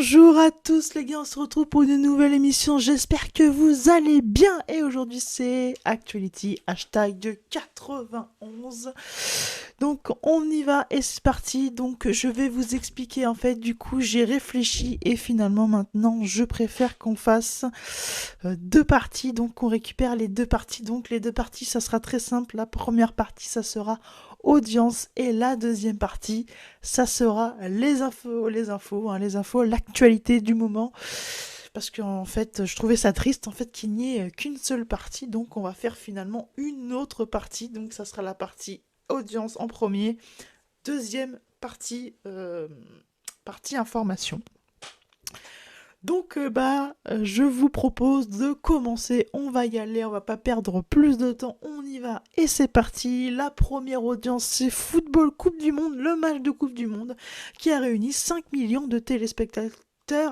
Bonjour à tous les gars, on se retrouve pour une nouvelle émission, j'espère que vous allez bien et aujourd'hui c'est Actuality hashtag de 91. Donc on y va et c'est parti, donc je vais vous expliquer en fait, du coup j'ai réfléchi et finalement maintenant je préfère qu'on fasse deux parties, donc on récupère les deux parties, donc les deux parties ça sera très simple, la première partie ça sera audience et la deuxième partie ça sera les infos, l'actualité du moment. Parce qu'en fait, je trouvais ça triste en fait qu'il n'y ait qu'une seule partie, donc on va faire finalement une autre partie. Donc ça sera la partie audience en premier, deuxième partie partie information. Donc je vous propose de commencer, on va y aller, on va pas perdre plus de temps, on y va et c'est parti. La première audience c'est Football Coupe du Monde, le match de Coupe du Monde qui a réuni 5 millions de téléspectateurs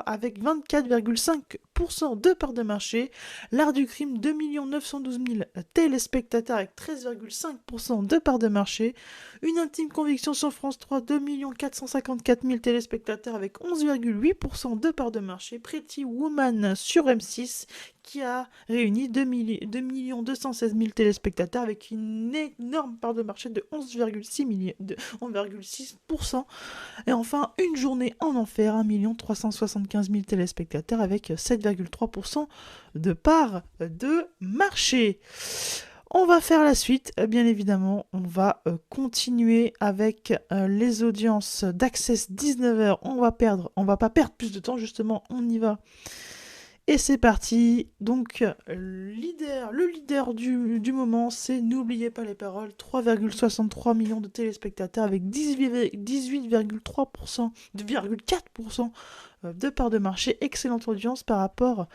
avec 24,5% de part de marché. L'art du crime 2 912 000 téléspectateurs avec 13,5% de part de marché. Une intime conviction sur France 3 2 454 000 téléspectateurs avec 11,8% de part de marché. Pretty Woman sur M6 qui a réuni 2 216 000 téléspectateurs avec une énorme part de marché de 11,6%. Et enfin, une journée en enfer, 1 375 000 téléspectateurs avec 7,3% de part de marché. On va faire la suite, bien évidemment, on va continuer avec les audiences d'Access 19h. On va pas perdre plus de temps, justement, on y va. Et c'est parti, donc le leader du moment, c'est N'oubliez pas les paroles, 3,63 millions de téléspectateurs avec 18,3%, 2,4% de part de marché, excellente audience par rapport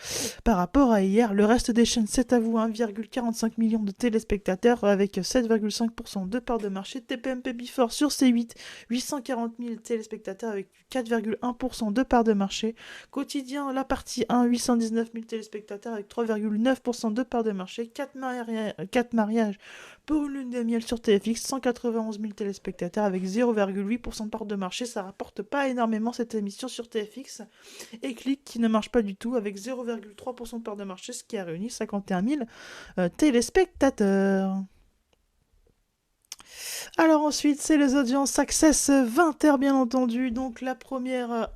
à hier. Le reste des chaînes, c'est à vous, 1,45 million de téléspectateurs avec 7,5% de part de marché. TPMP Before sur C8, 840 000 téléspectateurs avec 4,1% de part de marché. Quotidien, la partie 1, 819 000 téléspectateurs avec 3,9% de part de marché. 4 mariages pour une lune de miel sur TFX, 191 000 téléspectateurs avec 0,8% de part de marché. Ça rapporte pas énormément cette émission sur TFX. Et Click qui ne marche pas du tout avec 0,3% de part de marché, ce qui a réuni 51 000 téléspectateurs. Alors ensuite, c'est les audiences Access 20h bien entendu. Donc la première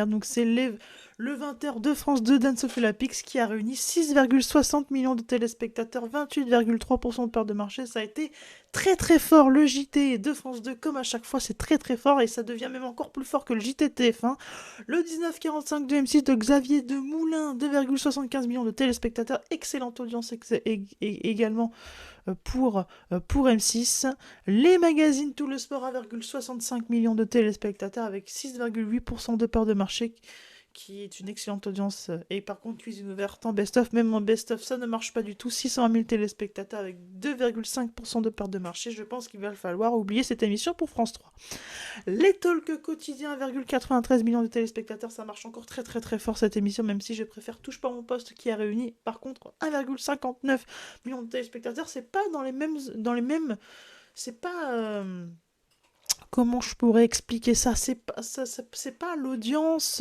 donc c'est le 20h de France 2 d'Anne-Sophie Lapix qui a réuni 6,60 millions de téléspectateurs, 28,3% de part de marché. Ça a été très très fort. Le JT de France 2, comme à chaque fois, c'est très très fort et ça devient même encore plus fort que le JT de TF1. Le 1945 de M6 de Xavier de Moulin, 2,75 millions de téléspectateurs. Excellente audience également pour M6. Les magazines Tout le Sport, 1,65 millions de téléspectateurs avec 6,8% de part de marché, qui est une excellente audience. Et par contre, Cuisine ouverte en best-of, même en best-of, ça ne marche pas du tout. 600 000 téléspectateurs avec 2,5% de part de marché. Je pense qu'il va falloir oublier cette émission pour France 3. Les talks quotidiens, 1,93 millions de téléspectateurs, ça marche encore très très très fort cette émission, même si je préfère Touche pas mon poste qui a réuni par contre 1,59 millions de téléspectateurs. C'est pas dans les mêmes, c'est pas comment je pourrais expliquer ça, c'est pas l'audience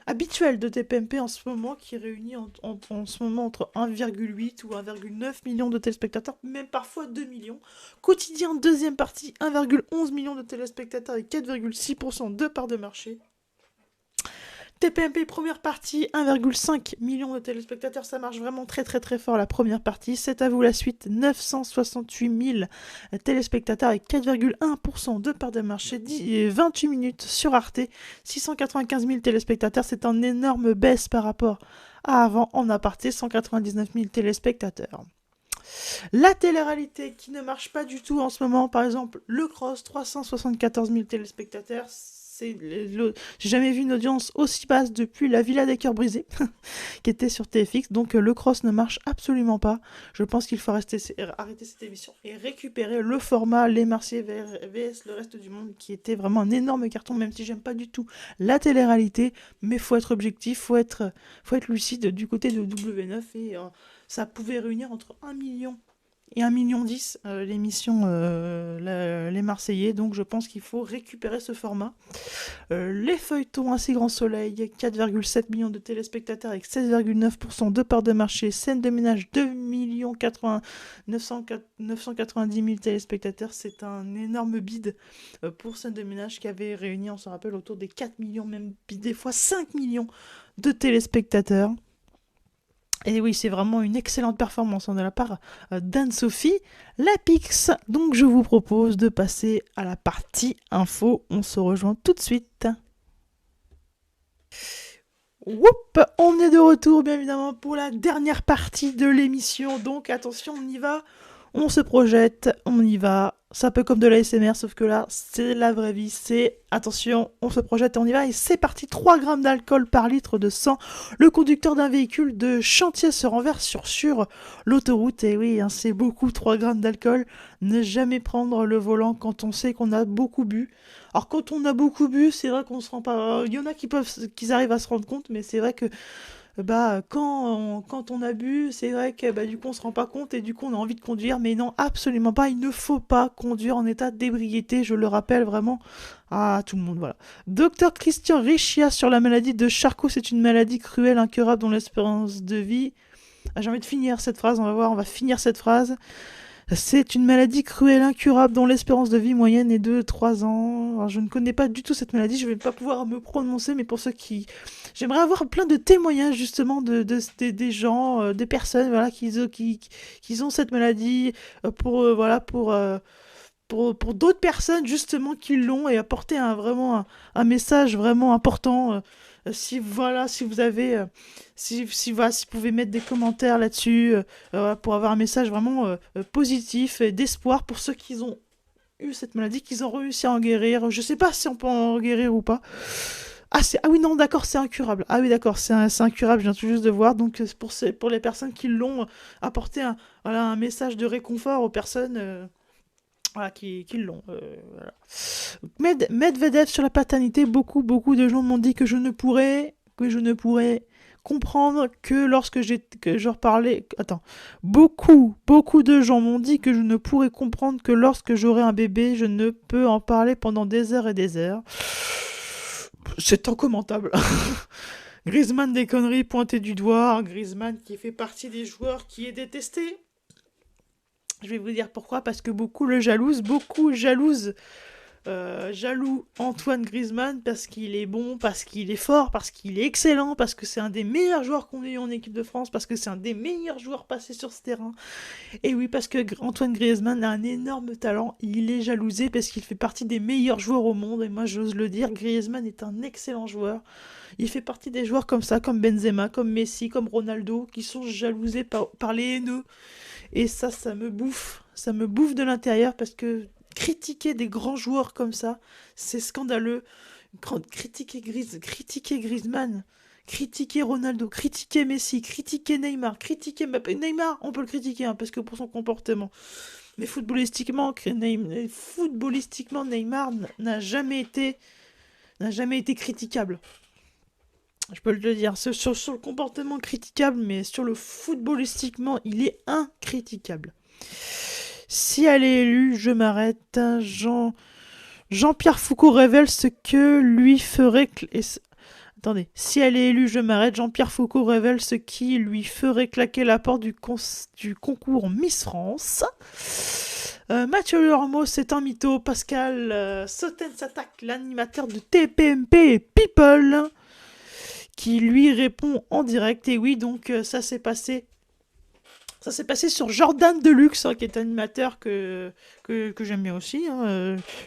habituelle de TPMP en ce moment, qui réunit en ce moment entre 1,8 ou 1,9 millions de téléspectateurs, même parfois 2 millions. Quotidien, deuxième partie, 1,11 millions de téléspectateurs et 4,6% de part de marché. TPMP première partie, 1,5 million de téléspectateurs, ça marche vraiment très très très fort la première partie. C'est à vous la suite, 968 000 téléspectateurs avec 4,1% de part de marché, 28 minutes sur Arte, 695 000 téléspectateurs, c'est un énorme baisse par rapport à avant, en aparté 199 000 téléspectateurs. La télé-réalité qui ne marche pas du tout en ce moment, par exemple le Cross, 374 000 téléspectateurs. J'ai jamais vu une audience aussi basse depuis La Villa des Cœurs Brisés, qui était sur TFX. Donc le Cross ne marche absolument pas. Je pense qu'il faut arrêter cette émission et récupérer le format Les Marseillais vs le reste du monde, qui était vraiment un énorme carton, même si j'aime pas du tout la télé-réalité. Mais faut être objectif, faut être lucide du côté de W9 et ça pouvait réunir entre 1 million et 1,10 million l'émission Les Marseillais. Donc je pense qu'il faut récupérer ce format. Les feuilletons Ainsi Grand Soleil, 4,7 millions de téléspectateurs avec 16,9% de part de marché. Scène de ménage, 990 000 téléspectateurs. C'est un énorme bid pour Scène de ménage qui avait réuni, on se rappelle, autour des 4 millions, même des fois 5 millions de téléspectateurs. Et oui, c'est vraiment une excellente performance de la part d'Anne-Sophie Lapix. Donc je vous propose de passer à la partie info. On se rejoint tout de suite. Whoop, on est de retour bien évidemment pour la dernière partie de l'émission. Donc attention, on y va. On se projette, on y va. C'est un peu comme de la SMR, sauf que là, c'est la vraie vie. C'est, attention, on se projette et on y va. Et c'est parti, 3 grammes d'alcool par litre de sang. Le conducteur d'un véhicule de chantier se renverse sur l'autoroute. Et oui, hein, c'est beaucoup, 3 grammes d'alcool. Ne jamais prendre le volant quand on sait qu'on a beaucoup bu. Alors quand on a beaucoup bu, c'est vrai qu'on se rend pas... Il y en a qui arrivent à se rendre compte, mais c'est vrai que quand on a bu, c'est vrai que du coup on se rend pas compte et du coup on a envie de conduire, mais non, absolument pas, il ne faut pas conduire en état d'ébriété, je le rappelle vraiment à tout le monde, voilà. Docteur Christian Richia sur la maladie de Charcot, c'est une maladie cruelle, incurable dont l'espérance de vie... Ah, j'ai envie de finir cette phrase, on va voir, on va finir cette phrase. C'est une maladie cruelle, incurable, dont l'espérance de vie moyenne est de 3 ans. Alors, je ne connais pas du tout cette maladie, je ne vais pas pouvoir me prononcer, mais pour ceux qui... J'aimerais avoir plein de témoignages, justement, des gens, des personnes, voilà, qui ont cette maladie, pour d'autres personnes, justement, qui l'ont, et apporter vraiment un message vraiment important. Si vous avez, voilà, si vous pouvez mettre des commentaires là-dessus, pour avoir un message vraiment positif et d'espoir pour ceux qui ont eu cette maladie, qui ont réussi à en guérir. Je sais pas si on peut en guérir ou pas. Ah oui, non, d'accord, c'est incurable. Ah oui, d'accord, c'est incurable, je viens tout juste de voir. Donc pour les personnes qui l'ont, apporté un message de réconfort aux personnes voilà, qui l'ont. Voilà. Medvedev sur la paternité, beaucoup de gens m'ont dit que je ne pourrais comprendre que que je reparlais. Attends, beaucoup de gens m'ont dit que je ne pourrais comprendre que lorsque j'aurai un bébé, je ne peux en parler pendant des heures et des heures. C'est incommentable. Griezmann, des conneries pointées du doigt. Griezmann qui fait partie des joueurs qui est détesté. Je vais vous dire pourquoi, parce que beaucoup jaloux Antoine Griezmann parce qu'il est bon, parce qu'il est fort, parce qu'il est excellent, parce que c'est un des meilleurs joueurs qu'on ait eu en équipe de France, parce que c'est un des meilleurs joueurs passés sur ce terrain. Et oui, parce que Antoine Griezmann a un énorme talent, il est jalousé parce qu'il fait partie des meilleurs joueurs au monde, et moi j'ose le dire, Griezmann est un excellent joueur. Il fait partie des joueurs comme ça, comme Benzema, comme Messi, comme Ronaldo, qui sont jalousés par les haineux. Et ça me bouffe de l'intérieur parce que critiquer des grands joueurs comme ça, c'est scandaleux. Critiquer Griezmann, critiquer Ronaldo, critiquer Messi, critiquer Neymar, critiquer Mbappé. Neymar, on peut le critiquer parce que pour son comportement. Mais footballistiquement, Neymar n'a jamais été critiquable. Je peux le dire, sur le comportement critiquable, mais sur le footballistiquement, il est incritiquable. Si elle est élue, je m'arrête. Jean-Pierre Foucault révèle ce que lui ferait... Attendez, si elle est élue, je m'arrête. Jean-Pierre Foucault révèle ce qui lui ferait claquer la porte du concours Miss France. Mathieu Lormeau, c'est un mytho. Pascal Sauten s'attaque, l'animateur de TPMP et People, qui lui répond en direct. Et oui, donc ça s'est passé sur Jordan Deluxe, qui est animateur que j'aime bien aussi.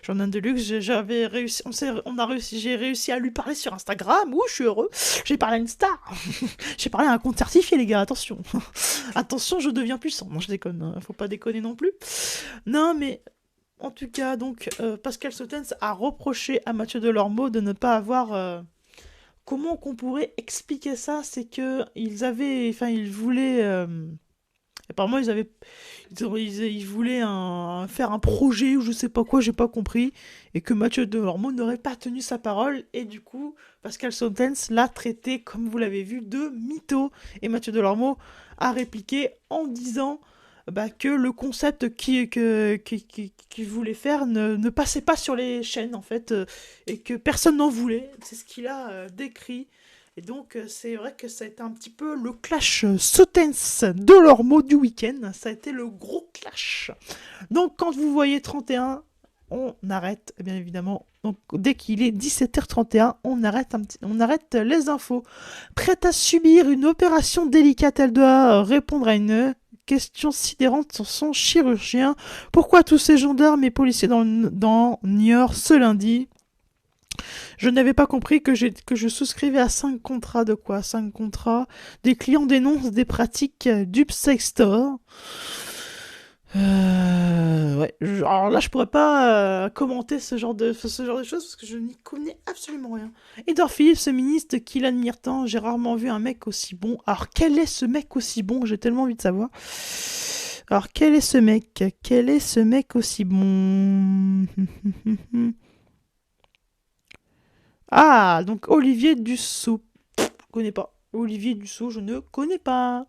Jordan Deluxe, j'ai réussi à lui parler sur Instagram. Ouh, je suis heureux. J'ai parlé à une star. J'ai parlé à un compte certifié, les gars. Attention. Attention, je deviens puissant. Non, je déconne. Hein. Faut pas déconner non plus. Non, mais en tout cas, donc, Pascal Sautens a reproché à Mathieu Delormeau de ne pas avoir... Comment qu'on pourrait expliquer ça? C'est que ils voulaient... Apparemment, ils voulaient faire un projet ou je sais pas quoi, j'ai pas compris, et que Mathieu Delormeau n'aurait pas tenu sa parole, et du coup, Pascal Sautens l'a traité, comme vous l'avez vu, de mytho. Et Mathieu Delormeau a répliqué en disant que le concept qu'il voulait faire ne passait pas sur les chaînes, en fait, et que personne n'en voulait. C'est ce qu'il a décrit. Et donc, c'est vrai que ça a été un petit peu le clash sautense de leur mot du week-end. Ça a été le gros clash. Donc, quand vous voyez 31, on arrête, bien évidemment. Donc, dès qu'il est 17h31, on arrête les infos. Prête à subir une opération délicate, elle doit répondre à une question sidérante sur son chirurgien. Pourquoi tous ces gendarmes et policiers dans Niort ce lundi? Je n'avais pas compris que je souscrivais à 5 contrats de quoi? 5 contrats. Des clients dénoncent des pratiques du Store. Ouais. Alors là, je pourrais pas commenter ce genre de choses parce que je n'y connais absolument rien. Edouard Philippe, ce ministre qu'il admire tant, j'ai rarement vu un mec aussi bon. Alors, quel est ce mec aussi bon? J'ai tellement envie de savoir. Alors, quel est ce mec? Quel est ce mec aussi bon? Ah, donc Olivier Dussault. Je connais pas. Olivier Dussault, je ne connais pas.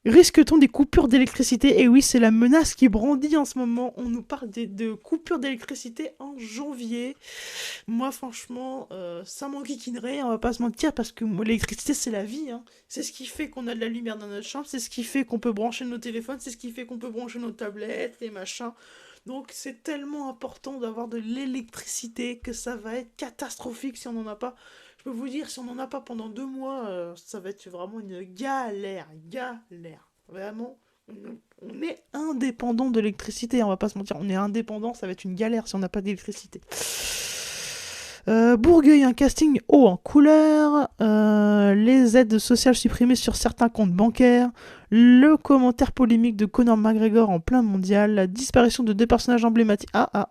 Risque-t-on des coupures d'électricité? Et oui, c'est la menace qui brandit en ce moment. On nous parle de coupures d'électricité en janvier. Moi, franchement, ça m'enquiquinerait, on va pas se mentir, parce que moi, l'électricité, c'est la vie. Hein. C'est ce qui fait qu'on a de la lumière dans notre chambre, c'est ce qui fait qu'on peut brancher nos téléphones, c'est ce qui fait qu'on peut brancher nos tablettes, les machins. Donc, c'est tellement important d'avoir de l'électricité que ça va être catastrophique si on n'en a pas. Je peux vous dire, si on n'en a pas pendant 2 mois, ça va être vraiment une galère. Vraiment, on est indépendant de l'électricité, on va pas se mentir. On est indépendant, ça va être une galère si on n'a pas d'électricité. Bourgueil, un casting haut en couleur, les aides sociales supprimées sur certains comptes bancaires, le commentaire polémique de Conor McGregor en plein mondial, la disparition de 2 personnages emblématiques. Ah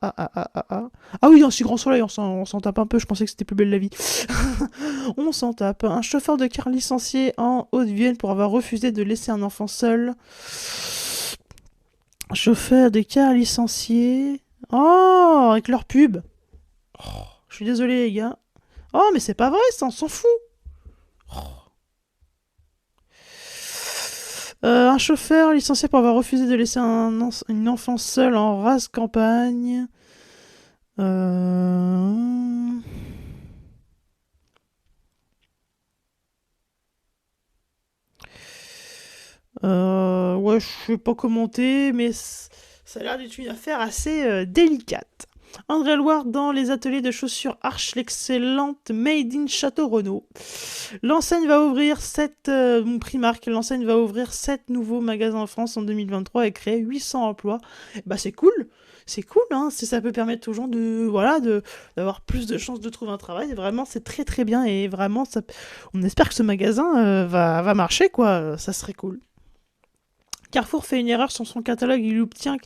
oui, dans ce grand soleil, on s'en tape un peu, je pensais que c'était Plus belle la vie. On s'en tape. Un chauffeur de car licencié en Haute-Vienne pour avoir refusé de laisser un enfant seul. Un chauffeur de car licencié. Oh, avec leur pub. Oh. Je suis désolé, les gars. Oh, mais c'est pas vrai, ça, on s'en fout. Oh. Un chauffeur licencié pour avoir refusé de laisser une enfant seule en race campagne. Ouais, je vais pas commenter, mais ça a l'air d'être une affaire assez délicate. André Loire dans les ateliers de chaussures Arche, l'excellente Made in Château Renaud. L'enseigne va ouvrir 7 nouveaux magasins en France en 2023 et créer 800 emplois. Bah c'est cool, hein. Ça peut permettre aux gens d'avoir plus de chances de trouver un travail. Et vraiment, c'est très très bien et vraiment, on espère que ce magasin va marcher quoi. Ça serait cool. Carrefour fait une erreur sur son catalogue, il obtient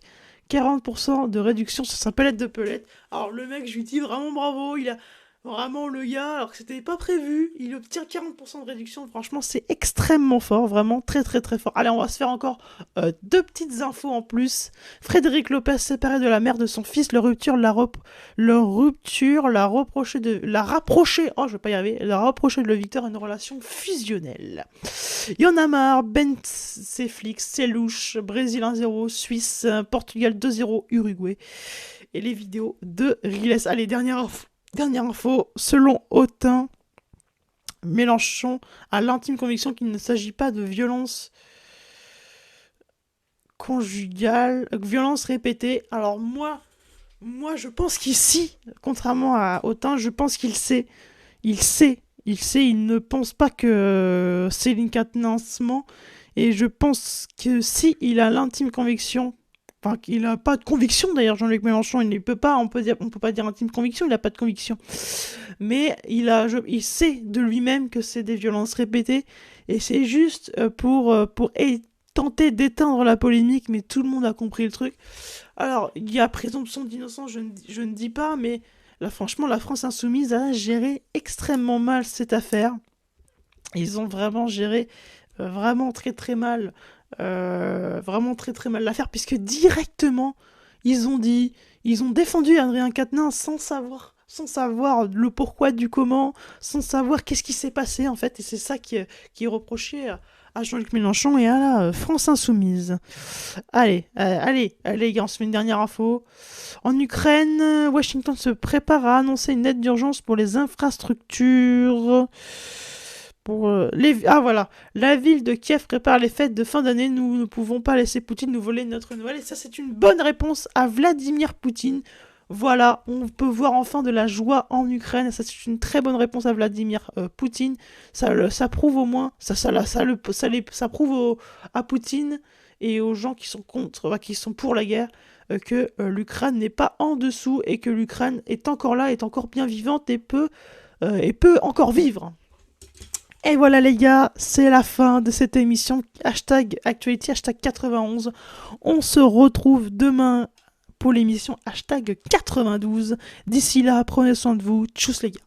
40% de réduction sur sa palette de pelettes. Alors le mec, je lui dis vraiment bravo, il a vraiment le gars, alors que c'était pas prévu, il obtient 40% de réduction. Franchement, c'est extrêmement fort, vraiment très très très fort. Allez, on va se faire encore 2 petites infos en plus. Frédéric Lopez séparé de la mère de son fils, l'a rapproché de le Victor à une relation fusionnelle. Il y en a marre, Ben c'est Flix, c'est louche, Brésil 1-0, Suisse, Portugal 2-0, Uruguay. Et les vidéos de Riles. Allez, dernière info. Selon Autain, Mélenchon a l'intime conviction qu'il ne s'agit pas de violence conjugale, violence répétée. Alors moi je pense qu'ici, contrairement à Autain, je pense qu'il sait. Il ne pense pas que c'est l'incadenancement. Et je pense que si il a l'intime conviction, enfin qu'il n'a pas de conviction d'ailleurs, Jean-Luc Mélenchon, on peut pas dire intime conviction, il n'a pas de conviction. Mais il sait de lui-même que c'est des violences répétées. Et c'est juste pour tenter d'éteindre la polémique, mais tout le monde a compris le truc. Alors, il y a présomption d'innocence, je ne dis pas, mais là, franchement, la France Insoumise a géré extrêmement mal cette affaire. Ils ont vraiment géré vraiment très très mal, l'affaire, puisque directement, ils ont défendu Adrien Quatennens sans savoir le pourquoi du comment, sans savoir qu'est-ce qui s'est passé en fait, et c'est ça qui est reproché à Jean-Luc Mélenchon et à la France Insoumise. Allez, les gars, on se fait une dernière info. En Ukraine, Washington se prépare à annoncer une aide d'urgence pour les infrastructures. Ah voilà, la ville de Kiev prépare les fêtes de fin d'année. Nous ne pouvons pas laisser Poutine nous voler notre Noël. Et ça, c'est une bonne réponse à Vladimir Poutine. Voilà, on peut voir enfin de la joie en Ukraine. Ça, c'est une très bonne réponse à Vladimir Poutine. Ça prouve au moins, ça prouve à Poutine et aux gens qui sont contre, qui sont pour la guerre, que l'Ukraine n'est pas en dessous et que l'Ukraine est encore là, est encore bien vivante et peut encore vivre. Et voilà les gars, c'est la fin de cette émission hashtag actualité, hashtag 91. On se retrouve demain pour l'émission hashtag 92. D'ici là, prenez soin de vous. Tchuss les gars.